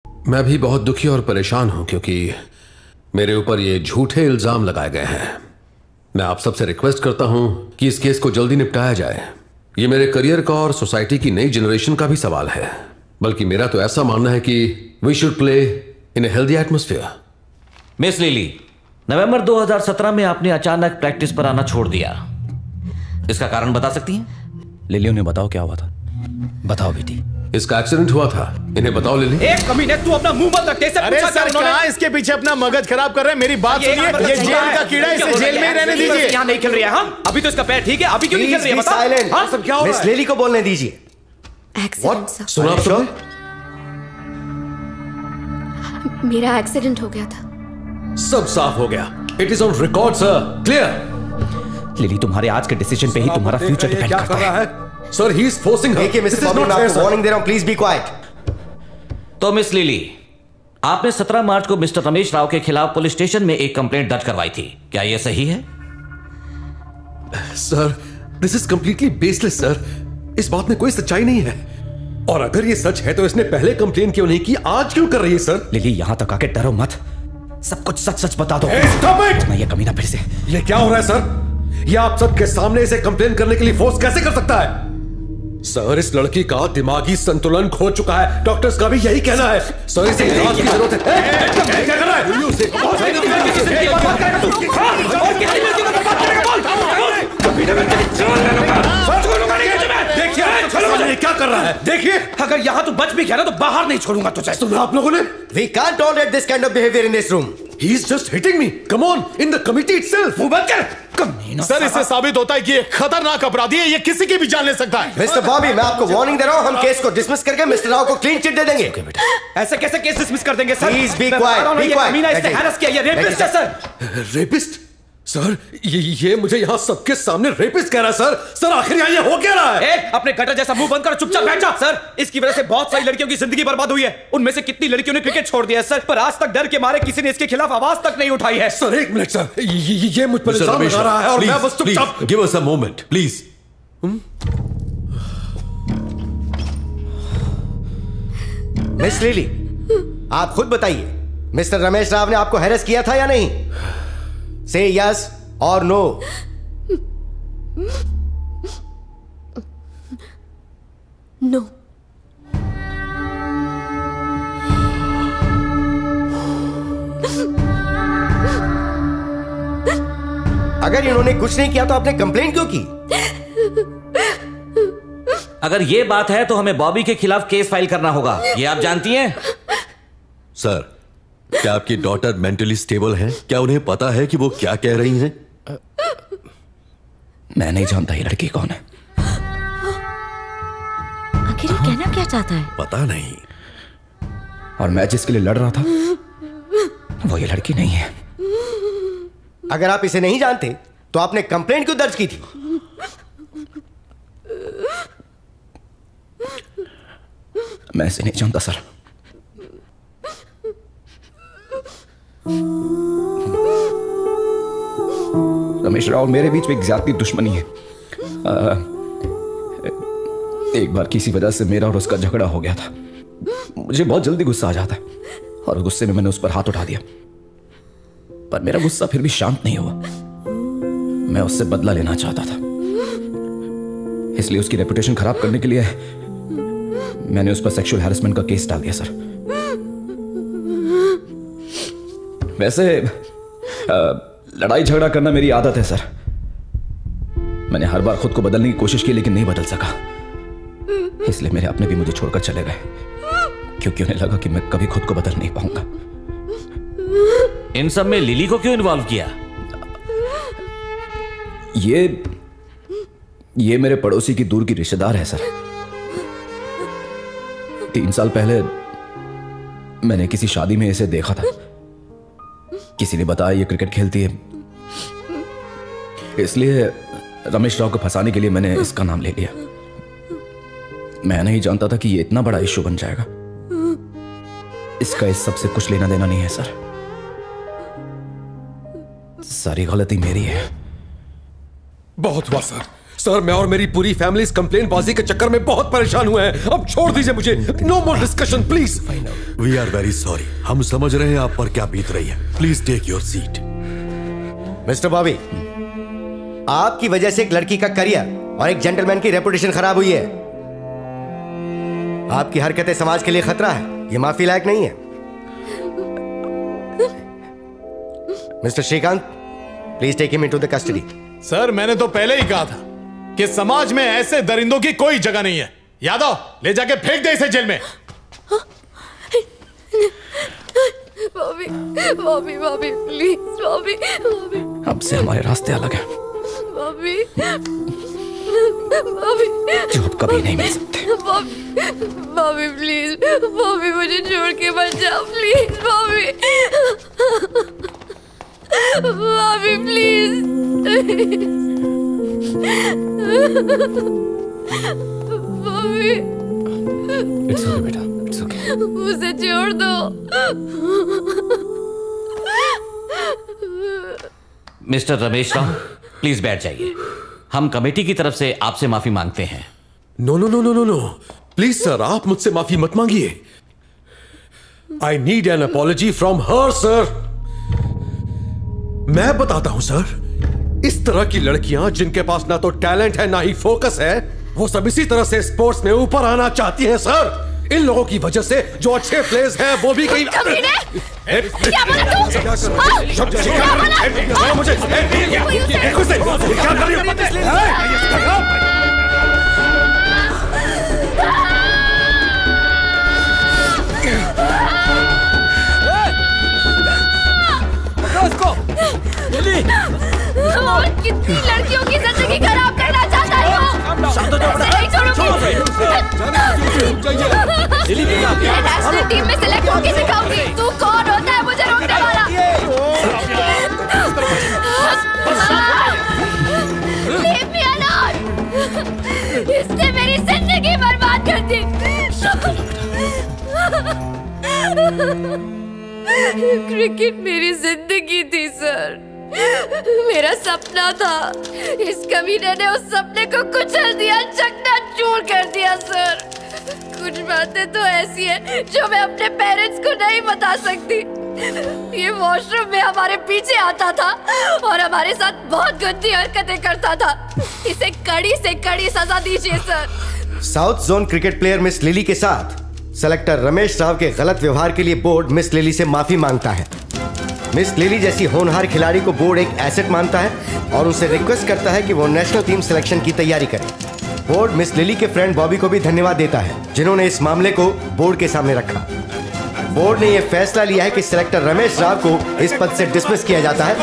मैं भी बहुत दुखी और परेशान हूं क्योंकि मेरे ऊपर ये झूठे इल्जाम लगाए गए हैं। मैं आप सबसे रिक्वेस्ट करता हूं कि इस केस को जल्दी निपटाया जाए। ये मेरे करियर का और सोसाइटी की नई जनरेशन का भी सवाल है। बल्कि मेरा तो ऐसा मानना है कि we should play in a healthy atmosphere. Miss Lily, नवंबर 2017 में आपने अचानक प्रैक्टिस पर आना छोड़ दिया। इसका कारण बता सकती हैं? लिली, उन्हें बताओ क्या हुआ था। बताओ बेटी। इसका एक्सीडेंट हुआ था, इन्हें बताओ लिली। एक कमीने, तू अपना मुंह मत रख। कैसे अरे सर, कहां इसके पीछे अपना मगज खराब कर रहे हैं? मेरी बात सुनिए, ये जेल का कीड़ा, इसे जेल में ही रहने दीजिए। यहाँ नहीं खेल रही है हम। अभी तो इसका पैर ठीक है, अभी क्यों नहीं खेल रही है? बता। हाँ, सब क्या हो रहा है? मिस लिली को बोलने दीजिए। सुना आप सबने? मेरा एक्सीडेंट हो गया था। सब साफ हो गया। It is on record sir. Clear. Lily, तुम्हारे आज के डिसीजन पे ही तुम्हारा फ्यूचर डिपेंड करता है। Sir, he is forcing her. देखिए मिस्टर बॉबी, मैं आपको वार्निंग दे रहा हूं, प्लीज बी क्वाइट। तो मिस लिली, आपने 17 मार्च को मिस्टर रमेश राव के खिलाफ पुलिस स्टेशन में एक कंप्लेंट दर्ज करवाई थी, क्या यह सही है? Sir, this is completely baseless sir. इस बात में कोई सच्चाई नहीं है। और अगर ये सच है तो इसने पहले कंप्लेन क्यों नहीं की, आज क्यों कर रही है सर? लिली, यहां तक आके डरो मत, सब कुछ सच सच बता दो। Stop it! नहीं, ये कमीना फिर से। ये क्या हो रहा है सर? ये आप सबके सामने इसे कंप्लेन करने के लिए फोर्स कैसे कर सकता है? सर, इस लड़की का दिमागी संतुलन खो चुका है। डॉक्टर्स का भी यही कहना है। सर, इसे इलाज की जरूरत है। क्या कर रहा है? देखिए क्या कर रहा है। देखिए, अगर यहाँ तू बच भी गया ना तो बाहर नहीं छोड़ूंगा तुझे। सुना आप लोगों ने? We can't tolerate this kind of behavior in this room. He is just hitting me. Come on, in the committee itself. मुंह बंद कर। कमीना। सर, इससे साबित होता है कि ये खतरनाक अपराधी है, ये किसी की भी जान ले सकता है। मिस्टर बॉबी, मैं आपको वार्निंग दे रहा हूं, हम केस को डिसमिस करके मिस्टर राव को क्लीन चिट दे देंगे। ऐसे कैसे केस डिसमिस कर देंगे sir? Please be quiet, be quiet. कमीना इसने हैरेस किया, ये रेपिस्ट है सर। रेपिस्ट? सर, ये मुझे यहाँ सबके सामने रेपिस्ट कह रहा है सर। सर, आखिर यहाँ ये हो क्या रहा है? अपने गटर जैसा मुंह बंद कर चुपचाप बैठ जा। सर, इसकी वजह से बहुत सारी लड़कियों की जिंदगी बर्बाद हुई है। उनमें से कितनी लड़कियों ने क्रिकेट छोड़ दिया है सर, पर आज तक डर के मारे किसी ने इसके खिलाफ आवाज तक नहीं उठाई है। सर, एक मिनट सर, ये मुझ पर इल्जाम लगा रहा है और मैं बस चुपचाप। Give us a moment please. Miss lily, आप खुद बताइए, मिस्टर रमेश राव ने आपको हैरेस किया था या नहीं? से यस और नो। नो। अगर इन्होंने कुछ नहीं किया तो आपने कंप्लेंट क्यों की? अगर ये बात है तो हमें बॉबी के खिलाफ केस फाइल करना होगा, ये आप जानती हैं? सर, क्या आपकी डॉटर मेंटली स्टेबल है? क्या उन्हें पता है कि वो क्या कह रही हैं? मैं नहीं जानता ये लड़की कौन है। आखिर ये कहना क्या चाहता है? पता नहीं। और मैं जिसके लिए लड़ रहा था वो ये लड़की नहीं है। अगर आप इसे नहीं जानते तो आपने कंप्लेंट क्यों दर्ज की थी? मैं इसे नहीं जानता सर। रमेश राव, मेरे बीच में एक ज्यादा दुश्मनी है। एक बार किसी वजह से मेरा और उसका झगड़ा हो गया था। मुझे बहुत जल्दी गुस्सा आ जाता है और गुस्से में मैंने उस पर हाथ उठा दिया, पर मेरा गुस्सा फिर भी शांत नहीं हुआ। मैं उससे बदला लेना चाहता था, इसलिए उसकी रेपुटेशन खराब करने के लिए मैंने उस पर सेक्सुअल हैरेसमेंट का केस डाल दिया सर। वैसे लड़ाई झगड़ा करना मेरी आदत है सर। मैंने हर बार खुद को बदलने की कोशिश की लेकिन नहीं बदल सका, इसलिए मेरे अपने भी मुझे छोड़कर चले गए, क्योंकि उन्हें लगा कि मैं कभी खुद को बदल नहीं पाऊंगा। इन सब में लिली को क्यों इन्वॉल्व किया? ये मेरे पड़ोसी की दूर की रिश्तेदार है सर। 3 साल पहले मैंने किसी शादी में इसे देखा था। किसी ने बताया ये क्रिकेट खेलती है, इसलिए रमेश राव को फंसाने के लिए मैंने इसका नाम ले लिया। मैं नहीं जानता था कि ये इतना बड़ा इश्यू बन जाएगा। इसका इस सब से कुछ लेना देना नहीं है सर। सारी गलती मेरी है। बहुत हुआ सर, सर, मैं और मेरी पूरी फैमिली इस कंप्लेन बाजी के चक्कर में बहुत परेशान हुए हैं। अब छोड़ दीजिए मुझे। No more discussion please. We are very sorry. हम समझ रहे हैं आप पर क्या बीत रही है। Please take your seat. Mister Bobby, आपकी वजह से एक लड़की का करियर और एक जेंटलमैन की रेपुटेशन खराब हुई है। आपकी हरकतें समाज के लिए खतरा है। ये माफी लायक नहीं है। Mister Shrikant, please take him into the custody. Sir, मैंने तो पहले ही कहा था कि समाज में ऐसे दरिंदों की कोई जगह नहीं है। यादव, ले जाके फेंक दे इसे जेल में। बॉबी, बॉबी, बॉबी, प्लीज, बॉबी, बॉबी। अब से हमारे रास्ते अलग हैं, बॉबी, बॉबी, जो अब कभी नहीं मिल सकते। बॉबी, बॉबी, प्लीज, बॉबी, मुझे छोड़ के मत जाओ, please, Bobby, Bobby, please, Bobby. It's okay बेटा, इट्स ओके। मुझे छोड़ दो। मिस्टर रमेश राव, प्लीज बैठ जाइए। हम कमेटी की तरफ से आपसे माफी मांगते हैं। No no no no no no, please sir, आप मुझसे माफी मत मांगिए। I need an apology from her sir. मैं बताता हूं सर, इस तरह की लड़कियां जिनके पास ना तो टैलेंट है ना ही फोकस है, वो सब इसी तरह से स्पोर्ट्स में ऊपर आना चाहती हैं सर। इन लोगों की वजह से जो अच्छे प्लेयर्स हैं वो भी कहीं क्या बोला तू? क्या कर रही हो? और कितनी लड़कियों की जिंदगी खराब करना चाहता है वो? नहीं छोड़ूंगी। नेशनल टीम में सिलेक्ट होके दिखाऊंगी तू कौन होता है मुझे रोकने वाला। Leave me alone। इसने मेरी जिंदगी बर्बाद कर दी। क्रिकेट मेरी जिंदगी थी सर, मेरा सपना था। इस कमीने ने उस सपने को कुचल दिया, चकनाचूर कर दिया सर। कुछ बातें तो ऐसी हैं जो मैं अपने पेरेंट्स को नहीं बता सकती। ये वॉशरूम में हमारे पीछे आता था और हमारे साथ बहुत गंदी हरकतें करता था। इसे कड़ी से कड़ी सजा दीजिए sir. South zone cricket player miss lily के साथ सेलेक्टर रमेश राव के गलत व्यवहार के लिए बोर्ड मिस लिली से माफी मांगता है। मिस लिली जैसी होनहार खिलाड़ी को बोर्ड एक एसेट मानता है और उनसे रिक्वेस्ट करता है कि वो नेशनल टीम सिलेक्शन की तैयारी करे। बोर्ड मिस लिली के फ्रेंड बॉबी को भी धन्यवाद देता है जिन्होंने इस मामले को बोर्ड के सामने रखा। बोर्ड ने यह फैसला लिया है कि सेलेक्टर रमेश राव को इस पद से डिसमिस किया जाता है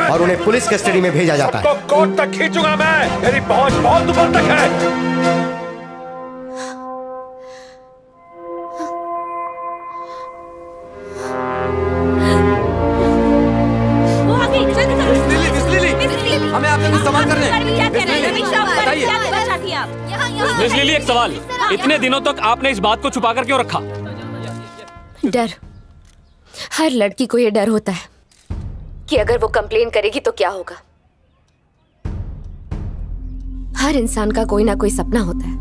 और उन्हें पुलिस कस्टडी में भेजा जाता है। कोर्ट तक खींचूंगा मैं, मेरी पहुंच बहुत ऊपर तक है। हमें आपसे कुछ सवाल करने हैं। मिस लिली, एक सवाल, इतने दिनों तक आपने इस बात को छुपा कर क्यों रखा? डर। हर लड़की को ये डर होता है कि अगर वो कंप्लेन करेगी तो क्या होगा। हर इंसान का कोई ना कोई सपना होता है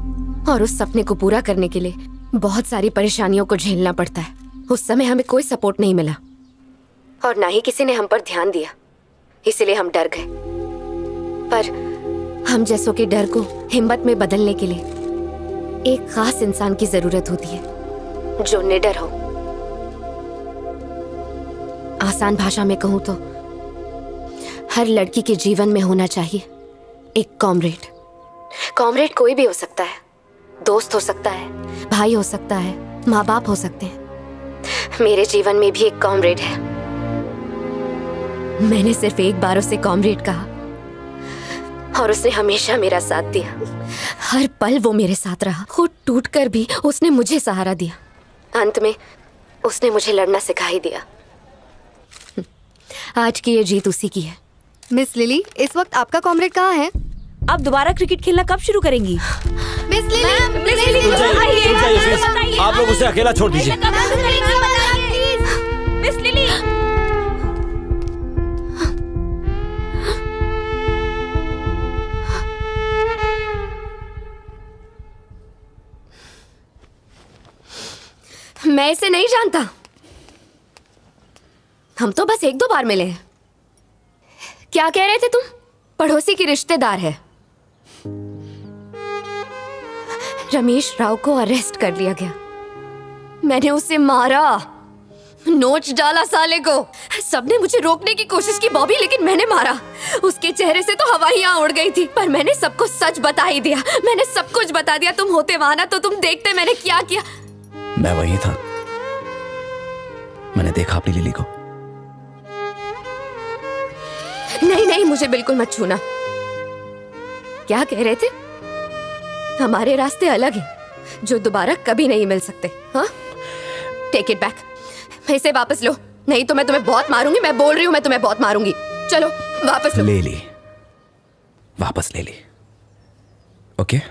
और उस सपने को पूरा करने के लिए बहुत सारी परेशानियों को झेलना पड़ता है। उस समय हमें कोई सपोर्ट नहीं मिला और ना ही किसी ने हम पर ध्यान दिया, इसलिए हम डर गए। पर हम जैसों के डर को हिम्मत में बदलने के लिए एक खास इंसान की जरूरत होती है जो निडर हो। आसान भाषा में कहूं तो हर लड़की के जीवन में होना चाहिए एक कॉमरेड। कॉमरेड कोई भी हो सकता है, दोस्त हो सकता है, भाई हो सकता है, माँ बाप हो सकते हैं। मेरे जीवन में भी एक कॉमरेड है। मैंने सिर्फ एक बार उसे कॉमरेड कहा और उसने हमेशा मेरा साथ दिया। हर पल वो मेरे साथ रहा। खुद टूटकर भी उसने मुझे सहारा दिया। अंत में उसने मुझे लड़ना सिखा ही दिया। आज की ये जीत उसी की है। मिस लिली, इस वक्त आपका कॉमरेड कहाँ है? आप दोबारा क्रिकेट खेलना कब शुरू करेंगी? मिस लिली, आप लोग उसे अकेला छोड़ दीजिए। मिस लिली, ऐसे नहीं जानता। हम तो बस 1-2 बार मिले हैं। क्या कह रहे थे तुम? पड़ोसी की रिश्तेदार है। रमेश राव को अरेस्ट कर लिया गया। मैंने उसे मारा, नोच डाला साले को। सबने मुझे रोकने की कोशिश की बॉबी, लेकिन मैंने मारा। उसके चेहरे से तो हवाइयां उड़ गई थी, पर मैंने सबको सच बता ही दिया। मैंने सब कुछ बता दिया। तुम होते वहां ना तो तुम देखते मैंने क्या किया। मैं वही था, मैंने देखा अपनी लिली को। नहीं नहीं, मुझे बिल्कुल मत छूना। क्या कह रहे थे? हमारे रास्ते अलग हैं, जो दोबारा कभी नहीं मिल सकते। हाँ, टेक इट बैक। इसे वापस लो, नहीं तो मैं तुम्हें बहुत मारूंगी। मैं बोल रही हूँ, मैं तुम्हें बहुत मारूंगी। चलो वापस लो। ले ली, वापस ले ली। ओके?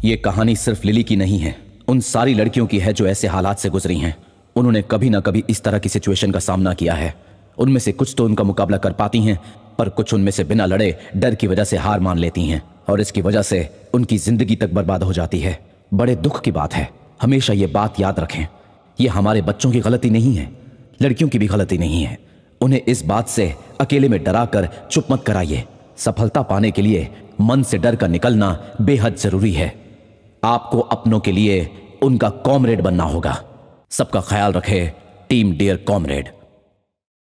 ये कहानी सिर्फ लिली की नहीं है, उन सारी लड़कियों की है जो ऐसे हालात से गुजरी हैं। उन्होंने कभी ना कभी इस तरह की सिचुएशन का सामना किया है। उनमें से कुछ तो उनका मुकाबला कर पाती हैं, पर कुछ उनमें से बिना लड़े डर की वजह से हार मान लेती हैं, और इसकी वजह से उनकी जिंदगी तक बर्बाद हो जाती है। बड़े दुख की बात है। हमेशा ये बात याद रखें, ये हमारे बच्चों की गलती नहीं है, लड़कियों की भी गलती नहीं है। उन्हें इस बात से अकेले में डरा कर चुप मत कराइए। सफलता पाने के लिए मन से डर कर निकलना बेहद जरूरी है। आपको अपनों के लिए उनका कॉमरेड बनना होगा। सबका ख्याल रखें, टीम डियर कॉमरेड।